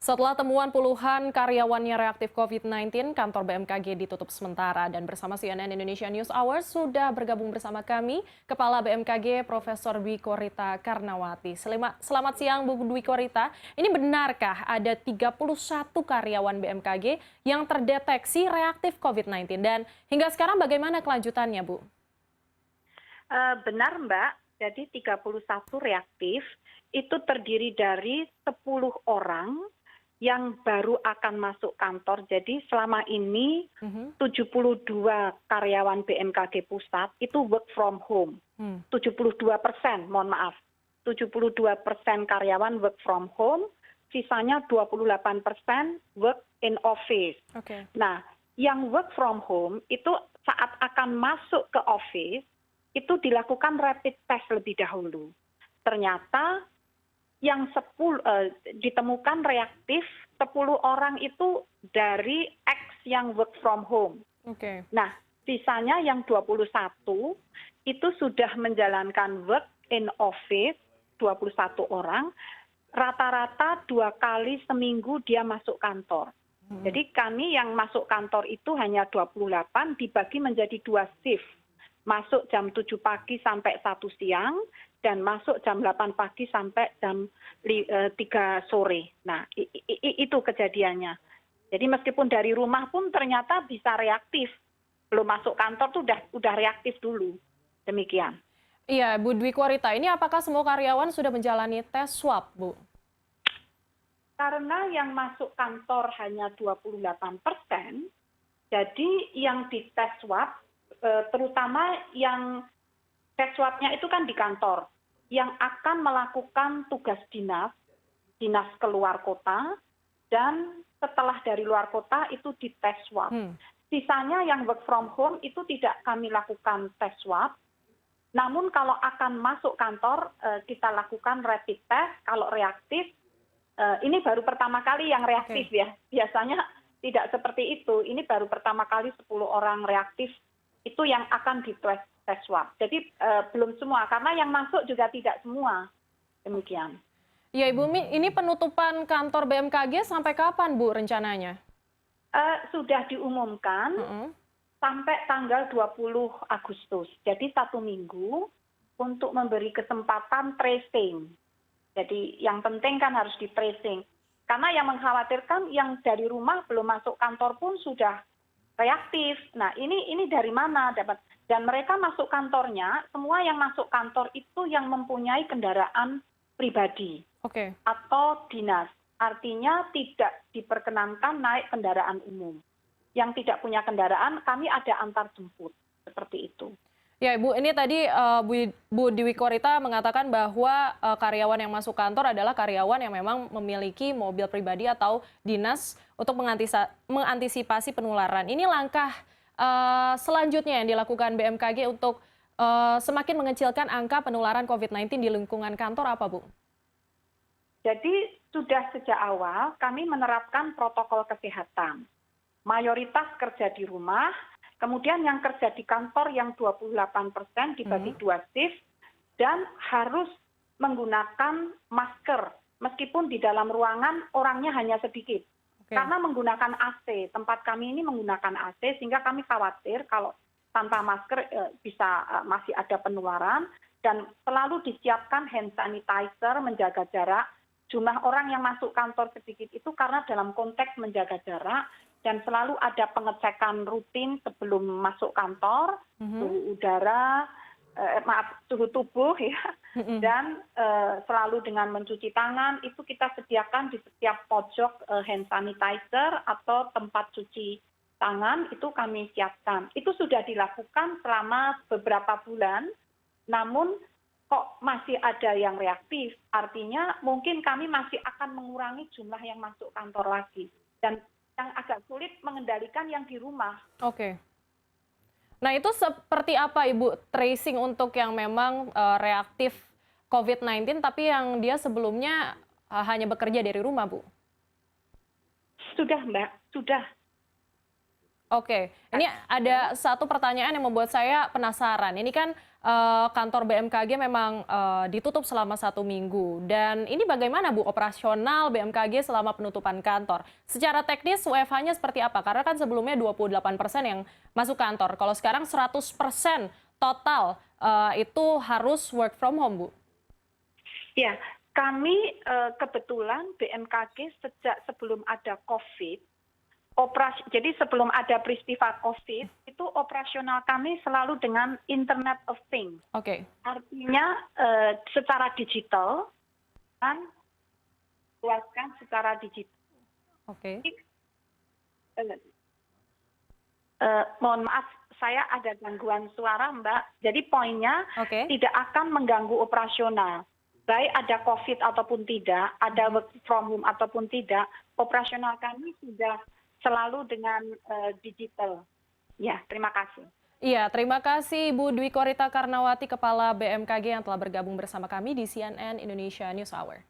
Setelah temuan puluhan karyawannya reaktif COVID-19, kantor BMKG ditutup sementara. Dan bersama CNN Indonesia News Hour sudah bergabung bersama kami, Kepala BMKG Profesor Dwi Korita Karnawati. Selamat siang Bu Dwi Korita. Ini benarkah ada 31 karyawan BMKG yang terdeteksi reaktif COVID-19? Dan hingga sekarang bagaimana kelanjutannya Bu? Benar Mbak, jadi 31 reaktif itu terdiri dari 10 orang yang baru akan masuk kantor. Jadi selama ini 72 karyawan BMKG Pusat itu work from home. 72%, mohon maaf. 72% karyawan work from home, sisanya 28% work in office. Oke. Nah, yang work from home itu saat akan masuk ke office, itu dilakukan rapid test lebih dahulu. Ternyata yang ditemukan reaktif 10 orang itu dari X yang work from home. Oke. Nah, sisanya yang 21 itu sudah menjalankan work in office, 21 orang, rata-rata 2 kali seminggu dia masuk kantor. Jadi kami yang masuk kantor itu hanya 28 dibagi menjadi 2 shift. Masuk jam 7 pagi sampai 1 siang, dan masuk jam 8 pagi sampai jam 3 sore. Nah, itu kejadiannya. Jadi meskipun dari rumah pun ternyata bisa reaktif. Belum masuk kantor tuh udah reaktif dulu. Demikian. Iya, Bu Dwi Korita, ini apakah semua karyawan sudah menjalani tes swab, Bu? Karena yang masuk kantor hanya 28%, jadi yang dites swab, terutama yang tes swabnya itu kan di kantor, yang akan melakukan tugas dinas keluar kota, dan setelah dari luar kota itu dites swab. Sisanya yang work from home itu tidak kami lakukan tes swab, namun kalau akan masuk kantor kita lakukan rapid test. Kalau reaktif, ini baru pertama kali yang reaktif ya, biasanya tidak seperti itu. Ini baru pertama kali 10 orang reaktif itu yang akan dites swab. Jadi belum semua, karena yang masuk juga tidak semua. Demikian. Ya Ibu, ini penutupan kantor BMKG sampai kapan Bu rencananya? Sudah diumumkan sampai tanggal 20 Agustus. Jadi 1 minggu untuk memberi kesempatan tracing. Jadi yang penting kan harus di tracing. Karena yang mengkhawatirkan yang dari rumah belum masuk kantor pun sudah reaktif. Nah, ini dari mana dapat? Dan mereka masuk kantornya, semua yang masuk kantor itu yang mempunyai kendaraan pribadi atau dinas. Artinya tidak diperkenankan naik kendaraan umum. Yang tidak punya kendaraan, kami ada antar jemput. Seperti itu. Ya Ibu, ini tadi Bu Dwi Korita mengatakan bahwa karyawan yang masuk kantor adalah karyawan yang memang memiliki mobil pribadi atau dinas untuk mengantisipasi penularan. Ini langkah selanjutnya yang dilakukan BMKG untuk semakin mengecilkan angka penularan COVID-19 di lingkungan kantor apa Bu? Jadi sudah sejak awal kami menerapkan protokol kesehatan. Mayoritas kerja di rumah, kemudian yang kerja di kantor yang 28% dibagi 2 shift, dan harus menggunakan masker meskipun di dalam ruangan orangnya hanya sedikit. Karena menggunakan AC, tempat kami ini menggunakan AC sehingga kami khawatir kalau tanpa masker bisa masih ada penularan, dan selalu disiapkan hand sanitizer, menjaga jarak. Jumlah orang yang masuk kantor sedikit itu karena dalam konteks menjaga jarak, dan selalu ada pengecekan rutin sebelum masuk kantor, suhu udara, suhu tubuh ya, dan selalu dengan mencuci tangan. Itu kita sediakan di setiap pojok hand sanitizer atau tempat cuci tangan, itu kami siapkan. Itu sudah dilakukan selama beberapa bulan, namun kok masih ada yang reaktif, artinya mungkin kami masih akan mengurangi jumlah yang masuk kantor lagi. Dan yang agak sulit mengendalikan yang di rumah. Nah itu seperti apa Ibu tracing untuk yang memang reaktif COVID-19 tapi yang dia sebelumnya hanya bekerja dari rumah Bu? Sudah Mbak, sudah. Oke, ini ada satu pertanyaan yang membuat saya penasaran. Ini kan kantor BMKG memang ditutup selama 1 minggu. Dan ini bagaimana Bu operasional BMKG selama penutupan kantor? Secara teknis WFH-nya seperti apa? Karena kan sebelumnya 28% yang masuk kantor. Kalau sekarang 100% total itu harus work from home, Bu. Ya, kami kebetulan BMKG sejak sebelum ada COVID, jadi sebelum ada peristiwa COVID, itu operasional kami selalu dengan Internet of Things. Oke. Artinya secara digital, dan luaskan secara digital. Oke. Mohon maaf, saya ada gangguan suara, Mbak. Jadi poinnya Oke. tidak akan mengganggu operasional. Baik ada COVID ataupun tidak, ada work from home ataupun tidak, operasional kami sudah selalu dengan digital. Ya, terima kasih. Iya, terima kasih Bu Dwi Korita Karnawati, Kepala BMKG yang telah bergabung bersama kami di CNN Indonesia News Hour.